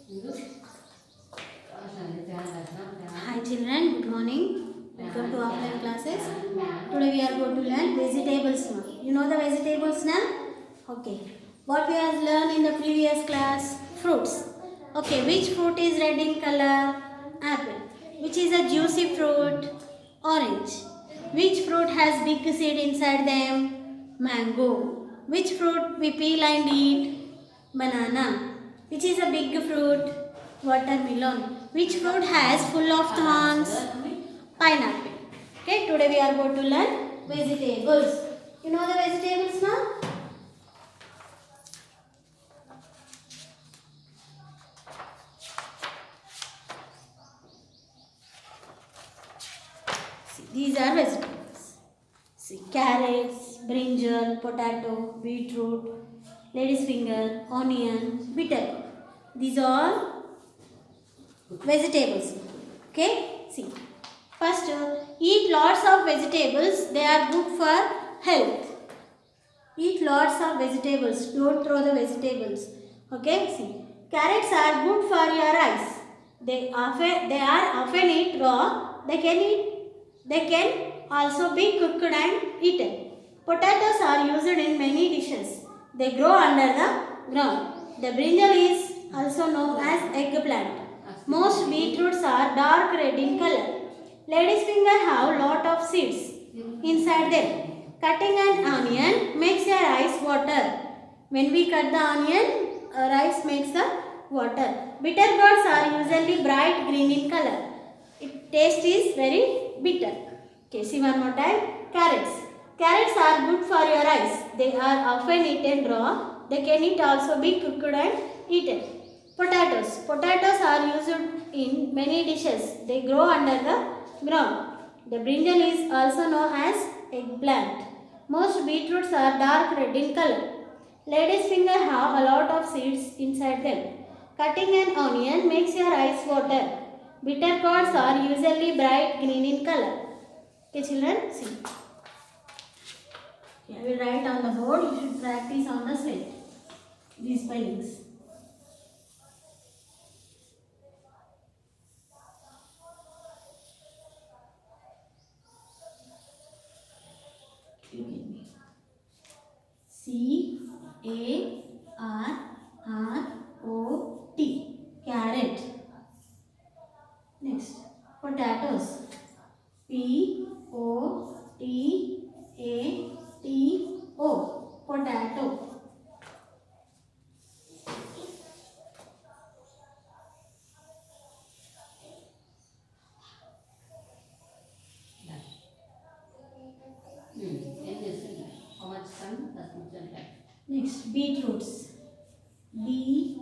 Hi children, good morning. Welcome to offline classes. Today we are going to learn vegetables now. You know the vegetables now? Okay. What we have learned in the previous class? Fruits. Okay, which fruit is red in color? Apple. Which is a juicy fruit? Orange. Which fruit has big seed inside them? Mango. Which fruit we peel and eat? Banana. Which is a big fruit? Watermelon. Which fruit has full of thorns? Pineapple. Okay, today we are going to learn vegetables. You know the vegetables now? See, these are vegetables. See, carrots, brinjal, potato, beetroot, lady's finger, onion, bitter. These are vegetables. Okay, see. First, eat lots of vegetables. They are good for health. Eat lots of vegetables. Don't throw the vegetables. Okay, see. Carrots are good for your eyes. They are often eat raw. They can also be cooked and eaten. Potatoes are used in many dishes. They grow under the ground. The brinjal is also known as eggplant. Most beetroots are dark red in color. Lady's finger have lot of seeds inside them. Cutting an onion makes your eyes water. When we cut the onion, our eyes makes the water. Bitter gourds are usually bright green in color. Its taste is very bitter. Okay, see one more time. Carrots. Carrots are good for your eyes. They are often eaten raw. They can also be cooked and eaten. Potatoes. Potatoes are used in many dishes. They grow under the ground. The brinjal is also known as eggplant. Most beetroots are dark red in color. Lady's finger have a lot of seeds inside them. Cutting an onion makes your eyes water. Bitter gourds are usually bright green in color. Okay children, see. I will write on the board. You should practice on the slate. These spellings. C-A-R-R-O-T. Carrot. Next, potatoes. P-O-T-A-T-O. Potato. Next, beetroots. B-E-R-R-O-T.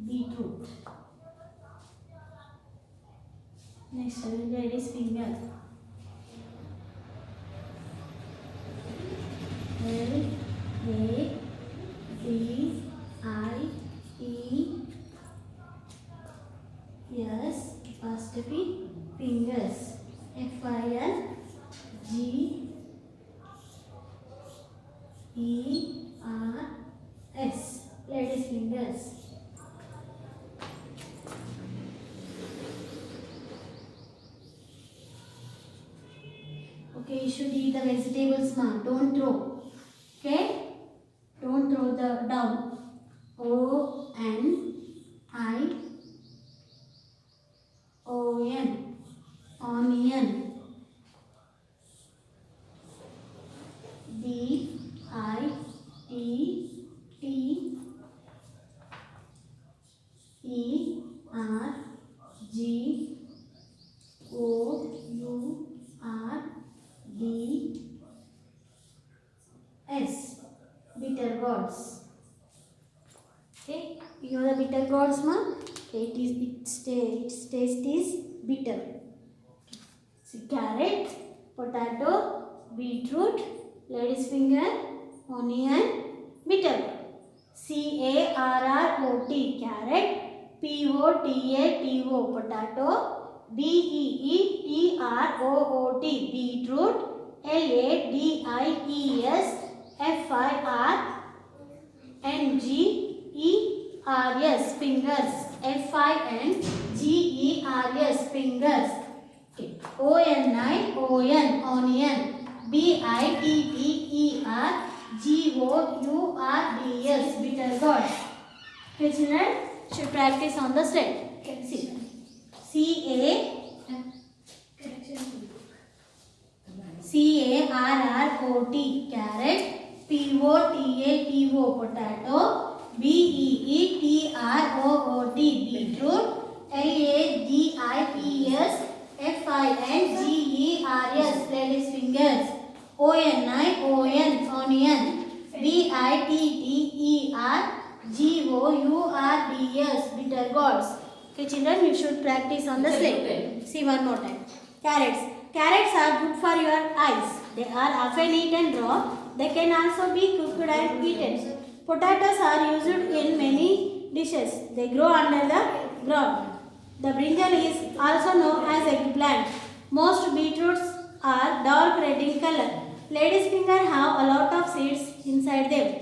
Beetroot. Next, lady's finger. L-A-D-I-E-S. First P. Fingers. F-I-N-G-E-R-S. Lady's fingers. Okay, you should eat the vegetables now. Don't throw. Okay? Don't throw the down. O-N-I-O-N. Onion. B-I-T-T-E-R-G-O-U-R-D-S. Bitter gourds. Okay, you know the bitter gourds, ma? Okay, its taste is bitter. See, carrot, potato, beetroot, lady's finger, onion, bitter gourd. C-A-R-R-O-T, carrot. P-O-T-A-T-O, potato. B-E-E-T-R O T beetroot, LADIES FIRNGERS fingers, FINGERS fingers. Okay. ONION onion, BITTERGOURDS bitter gourds. Okay, children should practice on the slate. See, CARROT carrot, POTATO potato, BEETROOT beetroot, LADIES FINGERS ladies fingers, ONION onion, BITTERGOURDS bitter gourds. Okay, children, you should practice on the slate. See one more time. Carrots. Carrots are good for your eyes. They are often eaten raw. They can also be cooked and eaten. Potatoes are used in many dishes. They grow under the ground. The brinjal is also known as eggplant. Most beetroots are dark red in color. Ladies' finger have a lot of seeds inside them.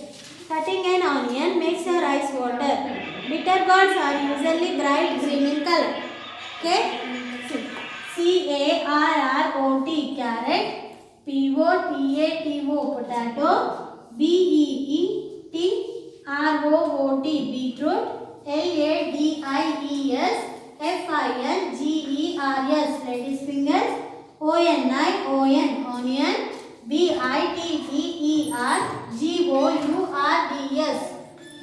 Cutting an onion makes your eyes water. Bitter gourds are usually bright green in color. Okay? CARROT carrot, POTATO potato, BEETROOT beetroot, LADIES FINGERS ladies fingers, ONION onion, BITTERGOURDS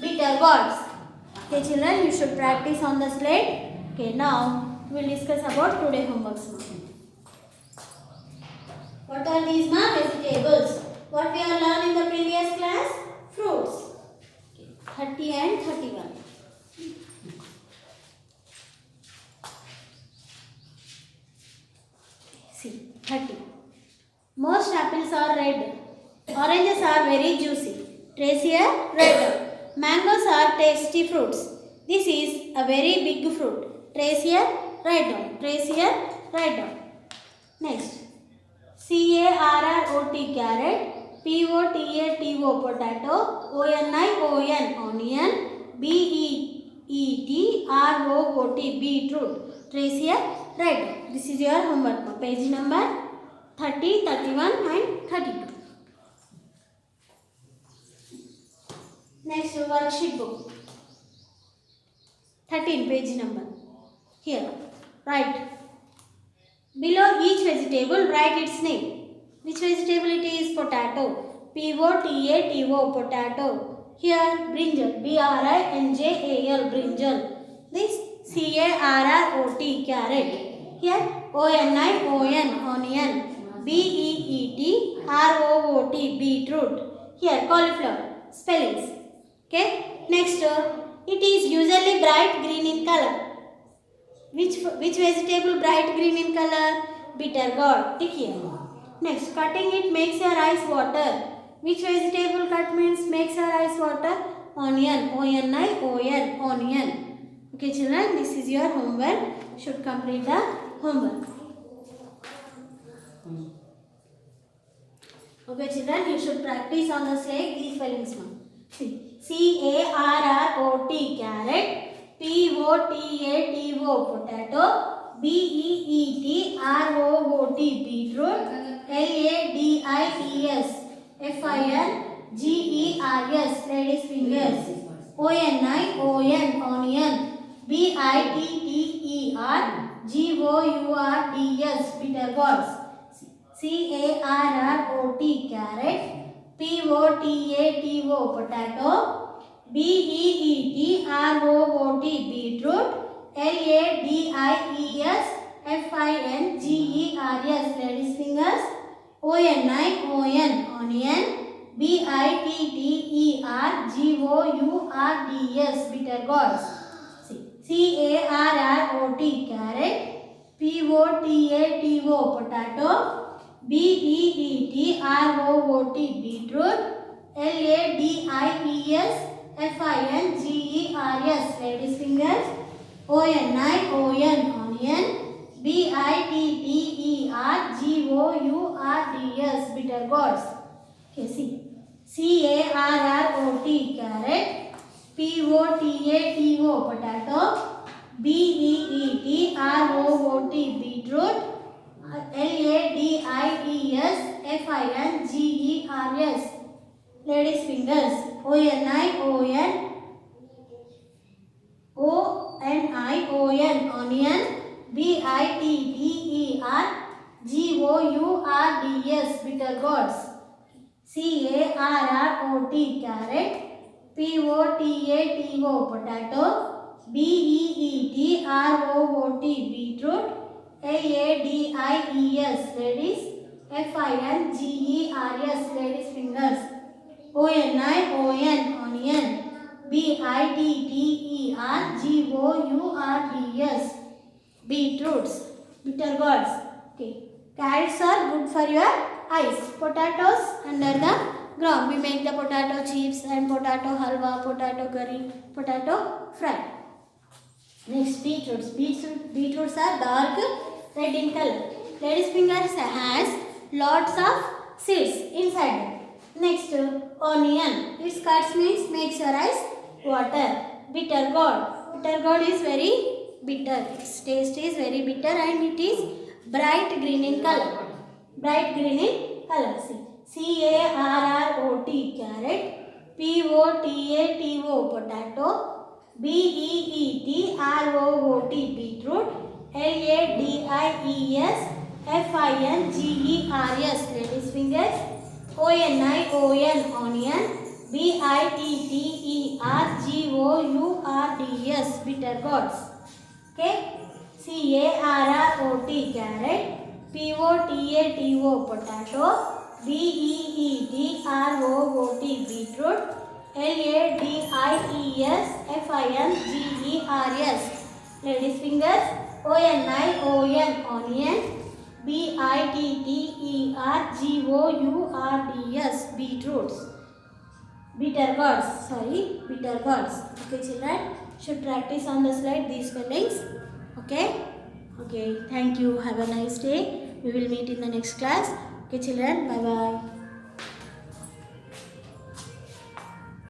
bitter gourds. Okay, children, you should practice on the slate. Okay, now we will discuss about today homeworks. What are these vegetables? What we have learned in the previous class? Fruits. Okay, 30 and 31. See, 30. Most apples are red. Oranges are very juicy. Trace here, red. Mangoes are tasty fruits. This is a very big fruit. Trace here, write down. Trace here, write down. Next. CARROT carrot, POTATO potato, ONION onion, BEETROOT beetroot. Trace here, write down. This is your homework. Page number 30, 31 and 32. Next worksheet book. 13 page number. Here, write. Below each vegetable, write its name. Which vegetable it is? Potato. POTATO potato. Here, brinjal. BRINJAL brinjal. This CARROT carrot. Here, ONION onion. BEETROOT beetroot. Here, cauliflower. Spellings. Okay. Next, it is usually bright green in color. Which vegetable bright green in color? Bitter gourd. Tick here. Next, cutting it makes your eyes water. Which vegetable cut means makes your eyes water? Onion. ONION onion. Okay, children, this is your homework. Should complete the homework. Okay, children, you should practice on the slate these spellings now. See, CARROT carrot, POTATO potato, BEETROOT beetroot, LADIES FINGERS ladies fingers, ONION onion, BITTERGOURDS bitter gourds. CARROT carrot, POTATO potato, BEETROOT beetroot, LADIES FINGERS ladies fingers, ONION onion, BITTERGOURDS bitter gourds. CARROT carrot, POTATO potato, BEETROOT beetroot, LADIES FINGERS ladies fingers, ONION onion, BITTERGOURDS Carrots, bitter gourds. Okay, see. Carrot, carrot. Potato, potato. Beetroot, beetroot. Ladies, ladies fingers. Onion. Bitter bitter gourds. Carrot, carrot. Potato, potato. Beetroot, beetroot. Ladies, ladies. Fingers, ladies fingers. Onion. Bitter beetroots, bitter gourds. Okay. Carrots are good for your eyes. Potatoes under the ground. We make the potato chips and potato halwa, potato curry, potato fry. Next, beetroots. Beetroots are dark red in color. Ladies fingers has lots of seeds inside. Next, onion. Its cuts means makes your eyes water. Bitter gourd. Bitter gourd is very bitter. Its taste is very bitter and it is bright green in color. Bright green in color. See. Carrot, carrot. Potato, potato. Beetroot, beetroot. Ladies fingers. Onion. Bittergourds, bitter gourds. Okay. Carrot, carrot. Potato, potato. Beetroot, beetroot. Ladies, ladies fingers. Onion. Bittergourds, beetroots. Bitter gourds. Okay, children. Should practice on the slide these spellings. Okay. Thank you. Have a nice day. We will meet in the next class. Okay, children. Bye bye.